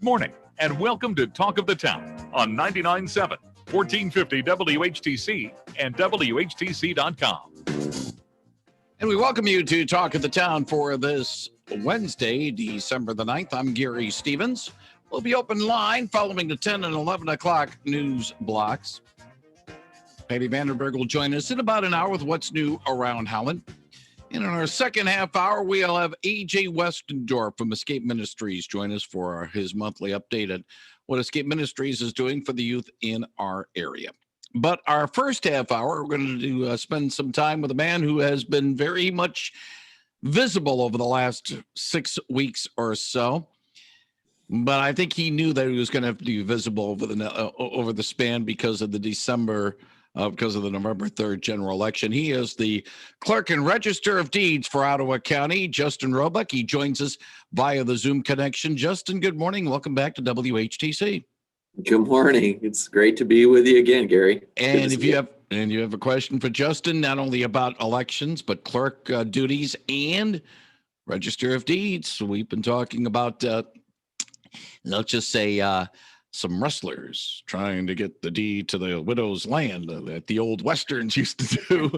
morning, and welcome to Talk of the Town on 99.7, 1450 WHTC and WHTC.com. And we welcome you to Talk of the Town for this Wednesday, December the 9th. I'm Gary Stevens. We'll be open line following the 10 and 11 o'clock news blocks. Patty Vandenberg will join us in about an hour with what's new around Holland. And in our second half hour, we'll have A.J. Westendorf from Escape Ministries join us for his monthly update on what Escape Ministries is doing for the youth in our area. But our first half hour, we're going to spend some time with a man who has been very much visible over the last 6 weeks or so. But I think he knew that he was going to have to be visible over the span because of the November 3rd general election. He is the Clerk and Register of Deeds for Ottawa County, Justin Roebuck. He joins us via the Zoom connection. Justin, good morning. Welcome back to WHTC. Good morning. It's great to be with you again, Gary. And if you have a question for Justin, not only about elections, but clerk duties and Register of Deeds, we've been talking about, let's just say, some rustlers trying to get the deed to the widow's land that the old Westerns used to do.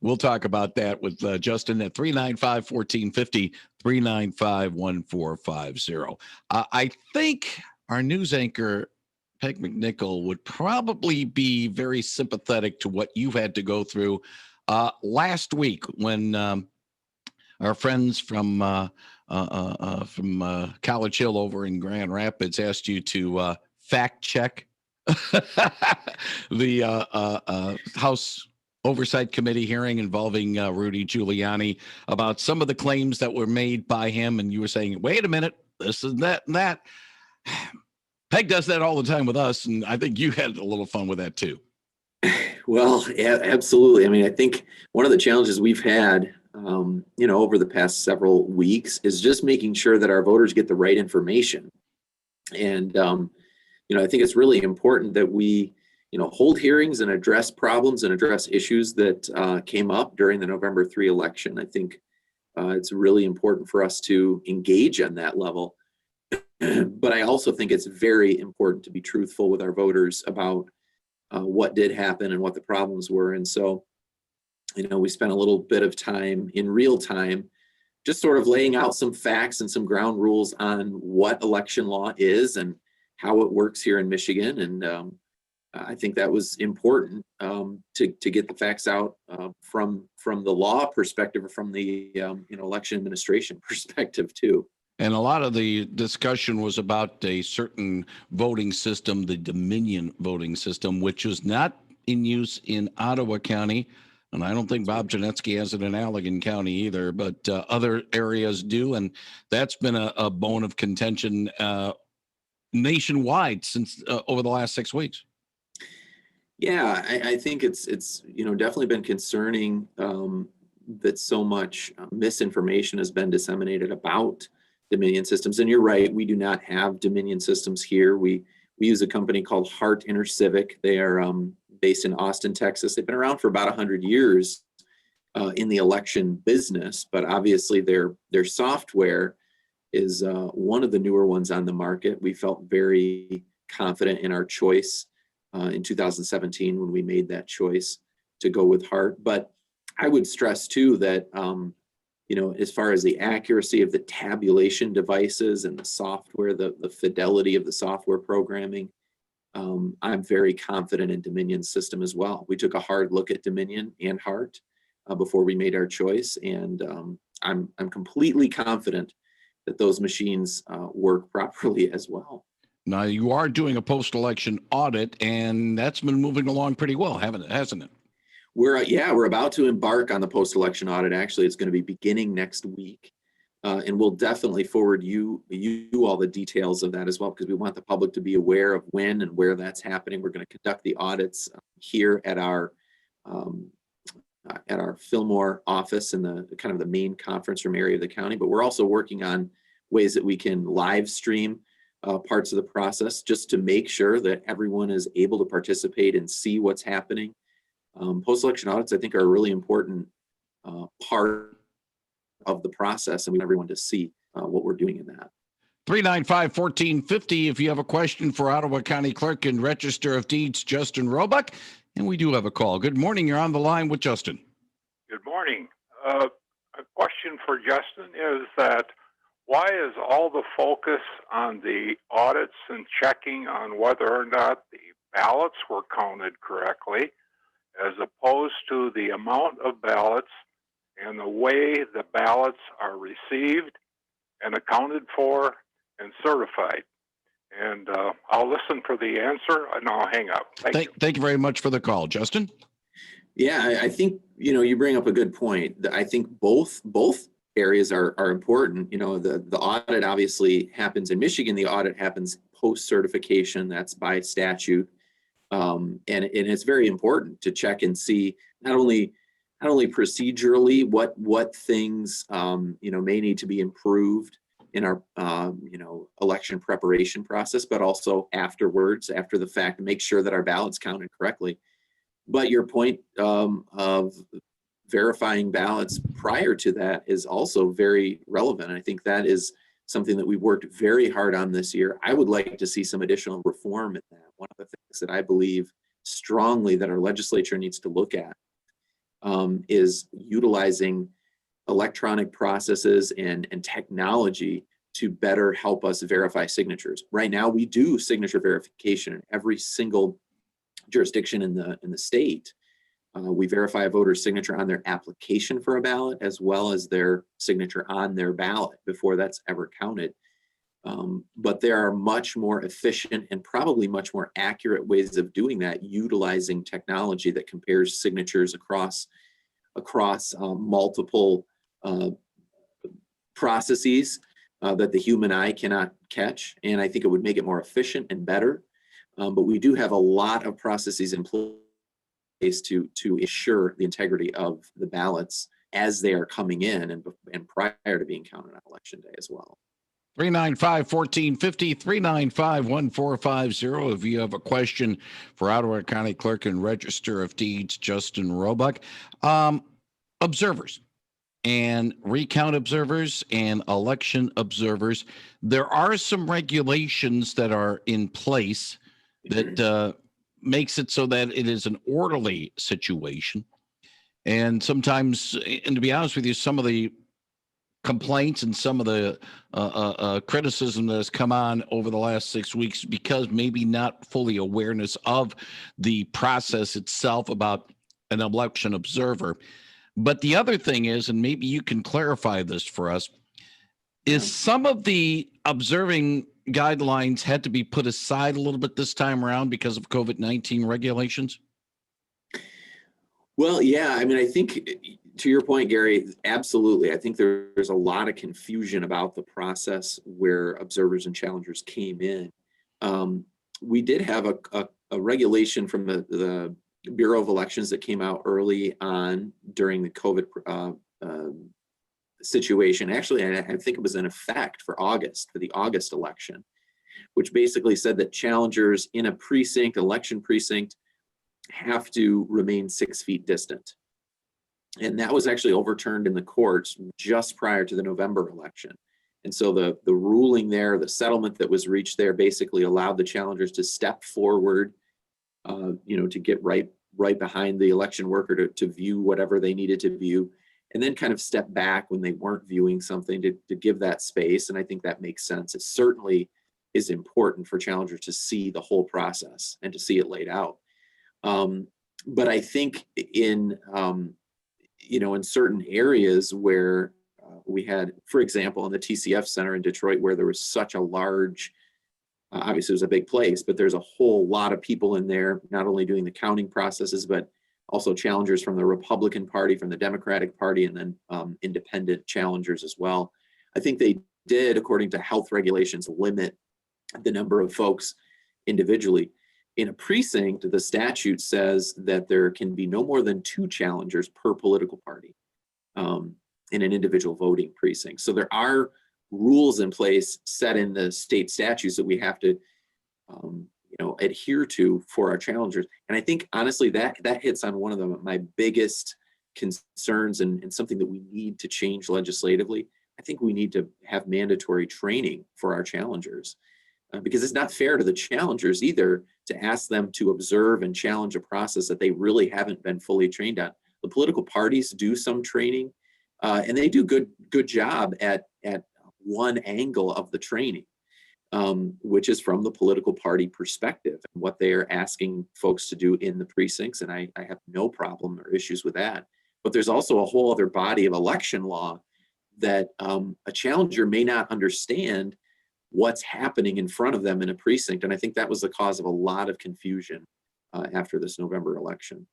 We'll talk about that with Justin at 395-1450, 395-1450. I think our news anchor, Peg McNichol, would probably be very sympathetic to what you had to go through last week when our friends from College Hill over in Grand Rapids asked you to fact check the House Oversight Committee hearing involving Rudy Giuliani about some of the claims that were made by him. And you were saying, wait a minute, this is that and that. Peg does that all the time with us. And I think you had a little fun with that too. Well, yeah, absolutely. I mean, I think one of the challenges we've had over the past several weeks is just making sure that our voters get the right information. And, I think it's really important that we, hold hearings and address problems and address issues that came up during the November 3 election. I think it's really important for us to engage on that level. But I also think it's very important to be truthful with our voters about what did happen and what the problems were. And so, we spent a little bit of time in real time, just sort of laying out some facts and some ground rules on what election law is and how it works here in Michigan. And I think that was important to get the facts out from the law perspective or from the election administration perspective too. And a lot of the discussion was about a certain voting system, the Dominion voting system, which was not in use in Ottawa County. And I don't think Bob Janetsky has it in Allegan County either, but other areas do. And that's been a bone of contention nationwide since over the last 6 weeks. Yeah, I think it's definitely been concerning that so much misinformation has been disseminated about Dominion systems. And you're right, we do not have Dominion systems here. We use a company called Hart InterCivic. They are based in Austin, Texas. They've been around for about 100 years in the election business, but obviously their software is one of the newer ones on the market. We felt very confident in our choice in 2017 when we made that choice to go with Hart. But I would stress too that as far as the accuracy of the tabulation devices and the software, the fidelity of the software programming, I'm very confident in Dominion's system as well. We took a hard look at Dominion and Hart before we made our choice, and I'm completely confident that those machines work properly as well. Now, you are doing a post-election audit, and that's been moving along pretty well, hasn't it? We're about to embark on the post-election audit. Actually, it's going to be beginning next week. And we'll definitely forward you all the details of that as well, because we want the public to be aware of when and where that's happening. We're going to conduct the audits here at our Fillmore office in the kind of the main conference room area of the county. But we're also working on ways that we can live stream parts of the process just to make sure that everyone is able to participate and see what's happening. Post-election audits, I think, are a really important part of the process, and we want everyone to see what we're doing in that. 395-1450 if you have a question for Ottawa County Clerk and Register of Deeds Justin Roebuck. And we do have a call. Good morning. You're on the line with Justin. Good morning. A question for Justin is that why is all the focus on the audits and checking on whether or not the ballots were counted correctly, as opposed to the amount of ballots and the way the ballots are received and accounted for and certified? And I'll listen for the answer and I'll hang up. Thank you very much for the call, Justin. Yeah, I think, you bring up a good point. I think both areas are important. The audit obviously happens in Michigan. The audit happens post certification. That's by statute. And it's very important to check and see not only procedurally what things may need to be improved in our election preparation process, but also afterwards, after the fact, to make sure that our ballots counted correctly. But your point of verifying ballots prior to that is also very relevant. I think that is something that we've worked very hard on this year. I would like to see some additional reform in that. One of the things that I believe strongly that our legislature needs to look at is utilizing electronic processes and technology to better help us verify signatures. Right now, we do signature verification in every single jurisdiction in the state. We verify a voter's signature on their application for a ballot, as well as their signature on their ballot before that's ever counted. But there are much more efficient and probably much more accurate ways of doing that, utilizing technology that compares signatures across multiple processes that the human eye cannot catch. And I think it would make it more efficient and better. But we do have a lot of processes in place to ensure the integrity of the ballots as they are coming in and prior to being counted on election day as well. 395-1450, 395-1450 if you have a question for Ottawa County Clerk and Register of Deeds Justin Roebuck. Observers and recount observers and election observers, there are some regulations that are in place that makes it so that it is an orderly situation. And sometimes, and to be honest with you, some of the complaints and some of the criticism that has come on over the last 6 weeks, because maybe not fully awareness of the process itself about an election observer. But the other thing is, and maybe you can clarify this for us, is some of the observing guidelines had to be put aside a little bit this time around because of COVID-19 regulations? Well, yeah, I mean, I think to your point, Gary, absolutely. I think there's a lot of confusion about the process where observers and challengers came in. We did have a regulation from the Bureau of Elections that came out early on during the COVID situation. Actually, I think it was in effect for the August election, which basically said that challengers in a election precinct, have to remain 6 feet distant. And that was actually overturned in the courts just prior to the November election. And so the ruling there, the settlement that was reached there, basically allowed the challengers to step forward, to get right behind the election worker to view whatever they needed to view, and then kind of step back when they weren't viewing something to give that space. And I think that makes sense. It certainly is important for challengers to see the whole process and to see it laid out. But I think in certain areas where we had, for example, in the TCF Center in Detroit, where there was such a large, obviously it was a big place, but there's a whole lot of people in there, not only doing the counting processes, but also challengers from the Republican Party, from the Democratic Party, and then independent challengers as well. I think they did, according to health regulations, limit the number of folks individually. In a precinct, the statute says that there can be no more than 2 challengers per political party in an individual voting precinct. So there are rules in place set in the state statutes that we have to adhere to for our challengers. And I think, honestly, that hits on one of my biggest concerns and something that we need to change legislatively. I think we need to have mandatory training for our challengers, because it's not fair to the challengers either to ask them to observe and challenge a process that they really haven't been fully trained on. The political parties do some training, and they do good job at one angle of the training, which is from the political party perspective and what they are asking folks to do in the precincts. And I have no problem or issues with that. But there's also a whole other body of election law that a challenger may not understand what's happening in front of them in a precinct. And I think that was the cause of a lot of confusion after this November election.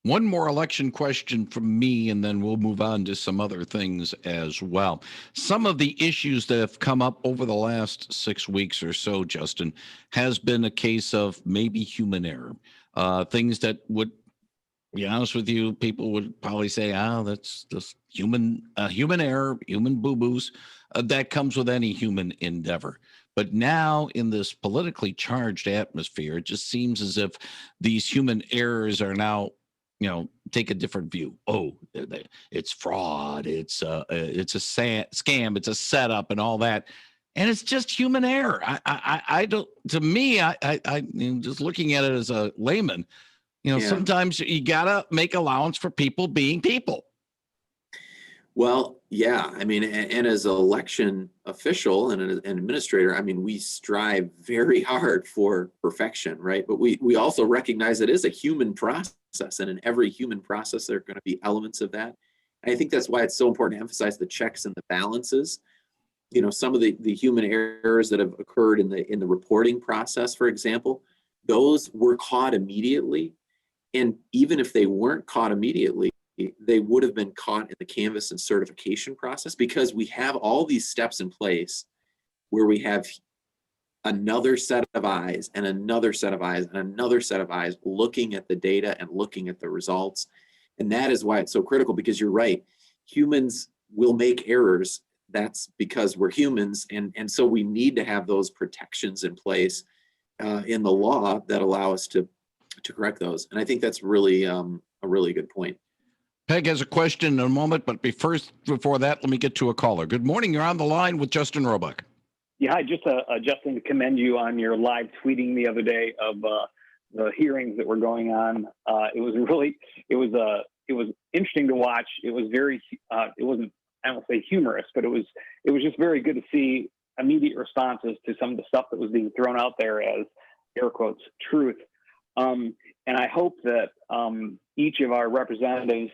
One more election question from me, and then we'll move on to some other things as well. Some of the issues that have come up over the last 6 weeks or so, Justin, has been a case of maybe human error. Things that would, be honest with you, people would probably say, that's just human error, human boo-boos. That comes with any human endeavor. But now in this politically charged atmosphere, it just seems as if these human errors are now, take a different view. Oh, it's fraud. It's a scam. It's a setup and all that. And it's just human error. I don't, to me, I just looking at it as a layman, sometimes you gotta make allowance for people being people. Well, yeah, I mean, and as an election official and an administrator, I mean, we strive very hard for perfection, right? But we also recognize it is a human process, and in every human process, there are going to be elements of that. And I think that's why it's so important to emphasize the checks and the balances. Some of the human errors that have occurred in the reporting process, for example, those were caught immediately. And even if they weren't caught immediately, they would have been caught in the canvass and certification process, because we have all these steps in place where we have another set of eyes and another set of eyes and another set of eyes looking at the data and looking at the results. And that is why it's so critical, because you're right, humans will make errors. That's because we're humans. And so we need to have those protections in place in the law that allow us to correct those. And I think that's really a really good point. Peg has a question in a moment, but before that, let me get to a caller. Good morning. You're on the line with Justin Roebuck. Yeah, hi. Just Justin, to commend you on your live tweeting the other day of the hearings that were going on. It was interesting to watch. It was very, it wasn't, I don't say humorous, but it was just very good to see immediate responses to some of the stuff that was being thrown out there as air quotes truth. And I hope that each of our representatives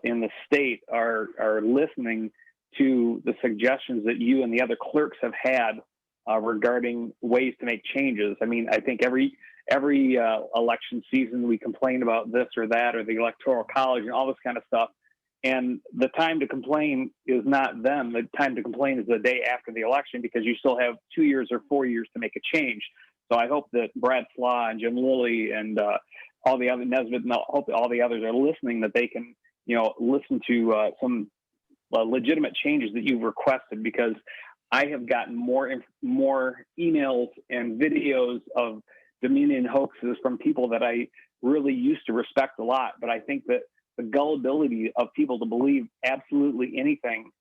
in the state are listening to the suggestions that you and the other clerks have had regarding ways to make changes. I mean, I think every election season we complain about this or that, or the Electoral College and all this kind of stuff. And the time to complain is not then. The time to complain is the day after the election, because you still have 2 years or 4 years to make a change. So I hope that Brad Slaw and Jim Lilly and all the other Nesbitt, and I hope all the others are listening, that they can, listen to some legitimate changes that you've requested, because I have gotten more emails and videos of Dominion hoaxes from people that I really used to respect a lot. But I think that the gullibility of people to believe absolutely anything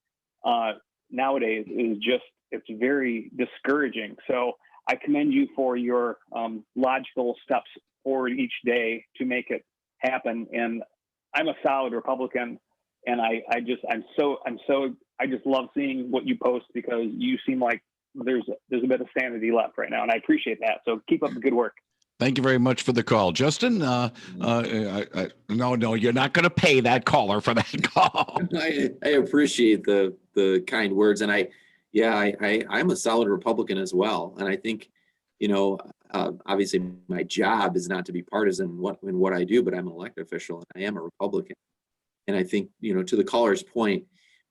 nowadays is it's very discouraging. So I commend you for your logical steps forward each day to make it happen. And I'm a solid Republican, and I just love seeing what you post, because you seem like there's a bit of sanity left right now, and I appreciate that. So keep up the good work. Thank you very much for the call, Justin. No, you're not going to pay that caller for that call. I appreciate the kind words, and I'm a solid Republican as well. And I think, obviously my job is not to be partisan in what I do, but I'm an elected official and I am a Republican. And I think, to the caller's point,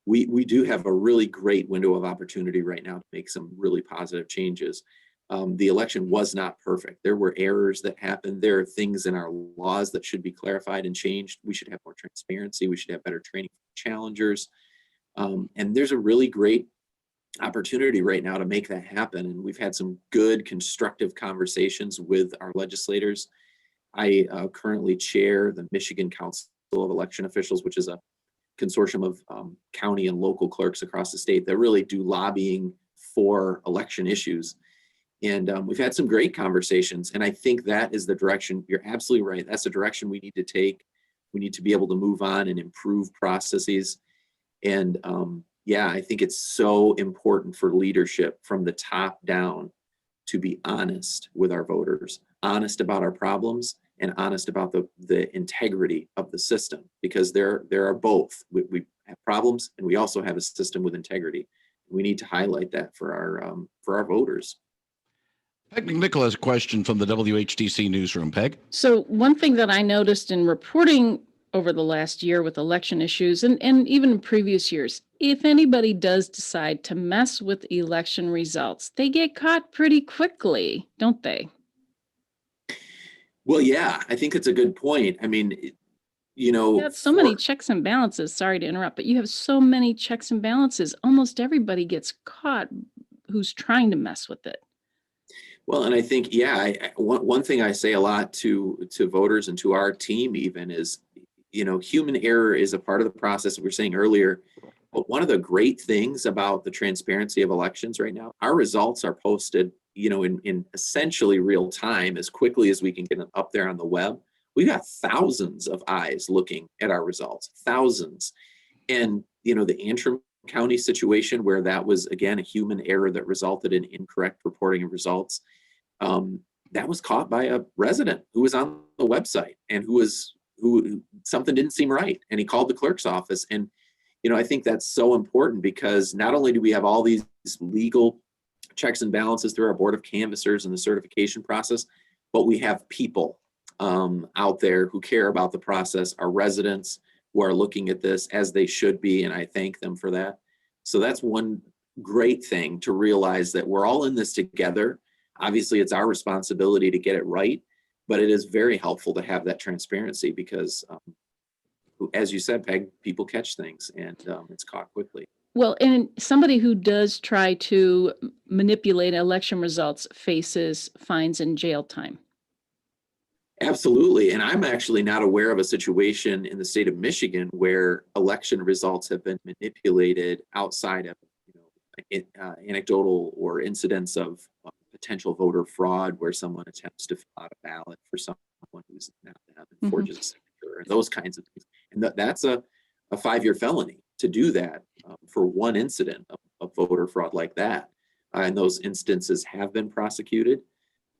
we do have a really great window of opportunity right now to make some really positive changes. The election was not perfect. There were errors that happened. There are things in our laws that should be clarified and changed. We should have more transparency. We should have better training for challengers. And there's a really great opportunity right now to make that happen. And we've had some good constructive conversations with our legislators. I currently chair the Michigan Council of Election Officials, which is a consortium of county and local clerks across the state that really do lobbying for election issues. And we've had some great conversations. And I think that is the direction. You're absolutely right. That's the direction we need to take. We need to be able to move on and improve processes. And yeah, I think it's so important for leadership from the top down to be honest with our voters, honest about our problems, and honest about the integrity of the system, because there are both. We have problems, and we also have a system with integrity. We need to highlight that for our voters. Peg McNichol has a question from the WHTC newsroom. Peg? So one thing that I noticed in reporting over the last year with election issues and even in previous years, if anybody does decide to mess with election results, they get caught pretty quickly, don't they? Well, yeah, I think it's a good point. I mean, You have so many checks and balances. Sorry to interrupt, but you have so many checks and balances. Almost everybody gets caught who's trying to mess with it. Well, and I think, yeah, one thing I say a lot to voters and to our team even is, human error is a part of the process that we were saying earlier. But one of the great things about the transparency of elections right now, our results are posted, in essentially real time, as quickly as we can get them up there on the web. We've got thousands of eyes looking at our results, thousands. And, the Antrim County situation where that was, again, a human error that resulted in incorrect reporting of results, that was caught by a resident who was on the website and who something didn't seem right. And he called the clerk's office. And, I think that's so important, because not only do we have all these legal checks and balances through our board of canvassers and the certification process, but we have people out there who care about the process, our residents who are looking at this as they should be, and I thank them for that. So that's one great thing, to realize that we're all in this together. Obviously, it's our responsibility to get it right, but it is very helpful to have that transparency, because as you said, Peg, people catch things and it's caught quickly. Well, and somebody who does try to manipulate election results faces fines and jail time. Absolutely. And I'm actually not aware of a situation in the state of Michigan where election results have been manipulated outside of anecdotal or incidents of potential voter fraud, where someone attempts to fill out a ballot for someone who's not them and forges a signature, and those kinds of things. And that's a 5-year felony to do that for one incident of voter fraud like that. And those instances have been prosecuted.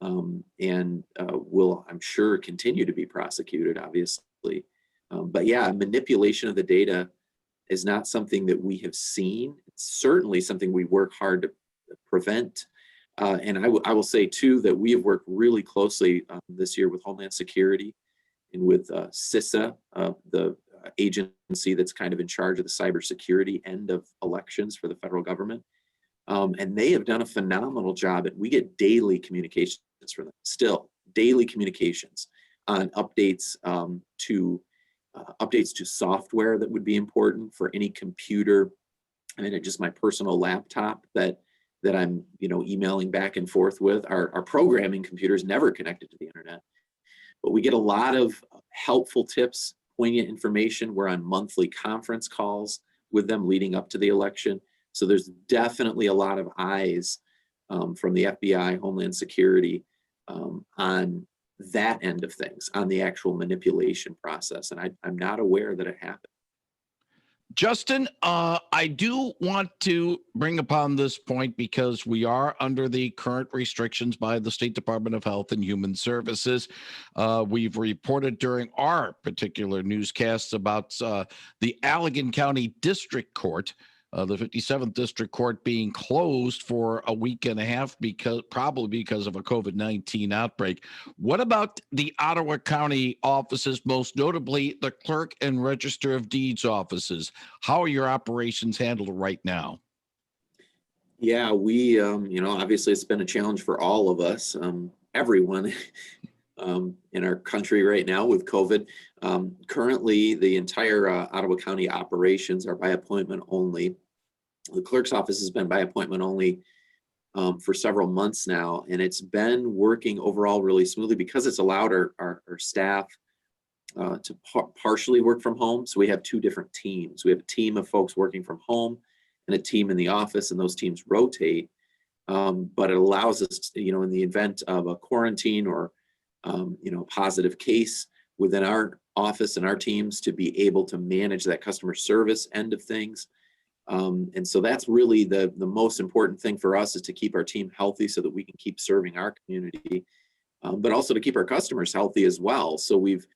And will, I'm sure, continue to be prosecuted, obviously. But yeah, manipulation of the data is not something that we have seen. It's certainly something we work hard to prevent. And I will say, too, that we have worked really closely this year with Homeland Security and with CISA, the agency that's kind of in charge of the cybersecurity end of elections for the federal government. And they have done a phenomenal job. And we get daily communications from them, still daily communications on updates to software that would be important for any computer. I mean, just my personal laptop that I'm emailing back and forth with. Our programming computer is never connected to the internet, but we get a lot of helpful tips, poignant information. We're on monthly conference calls with them leading up to the election. So there's definitely a lot of eyes from the FBI, Homeland Security, on that end of things, on the actual manipulation process. And I'm not aware that it happened. Justin, I do want to bring upon this point, because we are under the current restrictions by the State Department of Health and Human Services. We've reported during our particular newscasts about the Allegan County District Court, the 57th District Court, being closed for a week and a half probably because of a COVID-19 outbreak. What about the Ottawa County offices, most notably the Clerk and Register of Deeds offices? How are your operations handled right now? Yeah, we, obviously it's been a challenge for all of us, everyone in our country right now with COVID. Currently, the entire Ottawa County operations are by appointment only. The clerk's office has been by appointment only for several months now, and it's been working overall really smoothly because it's allowed our staff partially work from home. So we have two different teams. We have a team of folks working from home and a team in the office, and those teams rotate. But it allows us, in the event of a quarantine or, positive case within our office and our teams, to be able to manage that customer service end of things. And so that's really the most important thing for us, is to keep our team healthy so that we can keep serving our community, but also to keep our customers healthy as well. So we've,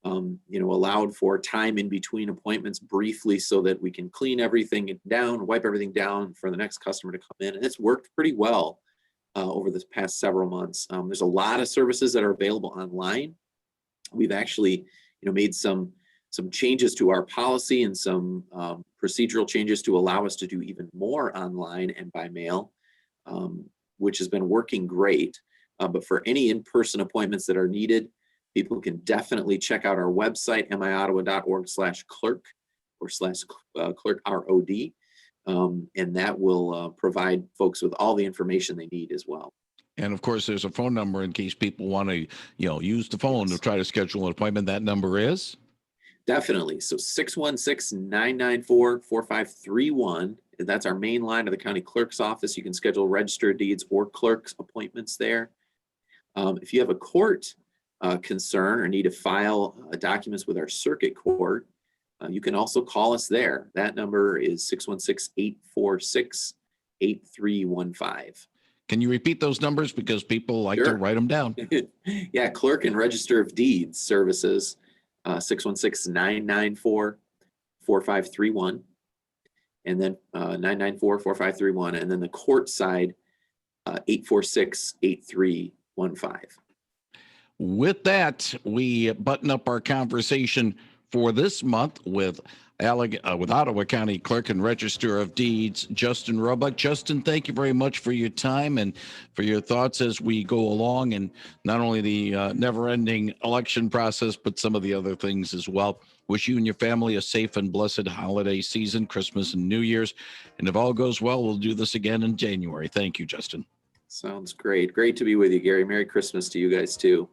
allowed for time in between appointments briefly so that we can clean everything down, wipe everything down for the next customer to come in. And it's worked pretty well over the past several months. There's a lot of services that are available online. We've actually, made some changes to our policy and some procedural changes to allow us to do even more online and by mail, which has been working great. But for any in-person appointments that are needed, people can definitely check out our website, miottawa.org/clerk or /clerk ROD. And that will provide folks with all the information they need as well. And of course, there's a phone number in case people want to, use the phone to try to schedule an appointment. That number is? Definitely. So 616-994-4531. That's our main line of the county clerk's office. You can schedule register of deeds or clerk's appointments there. If you have a court concern or need to file documents with our circuit court, you can also call us there. That number is 616-846-8315. Can you repeat those numbers, because people like to write them down? Yeah, clerk and register of deeds services, 616-994-4531, and then 994-4531, and then the court side, 846-8315. With that, we button up our conversation for this month with Ottawa County Clerk and Register of Deeds, Justin Roebuck. Justin, thank you very much for your time and for your thoughts as we go along, and not only the never-ending election process, but some of the other things as well. Wish you and your family a safe and blessed holiday season, Christmas and New Year's. And if all goes well, we'll do this again in January. Thank you, Justin. Sounds great. Great to be with you, Gary. Merry Christmas to you guys too.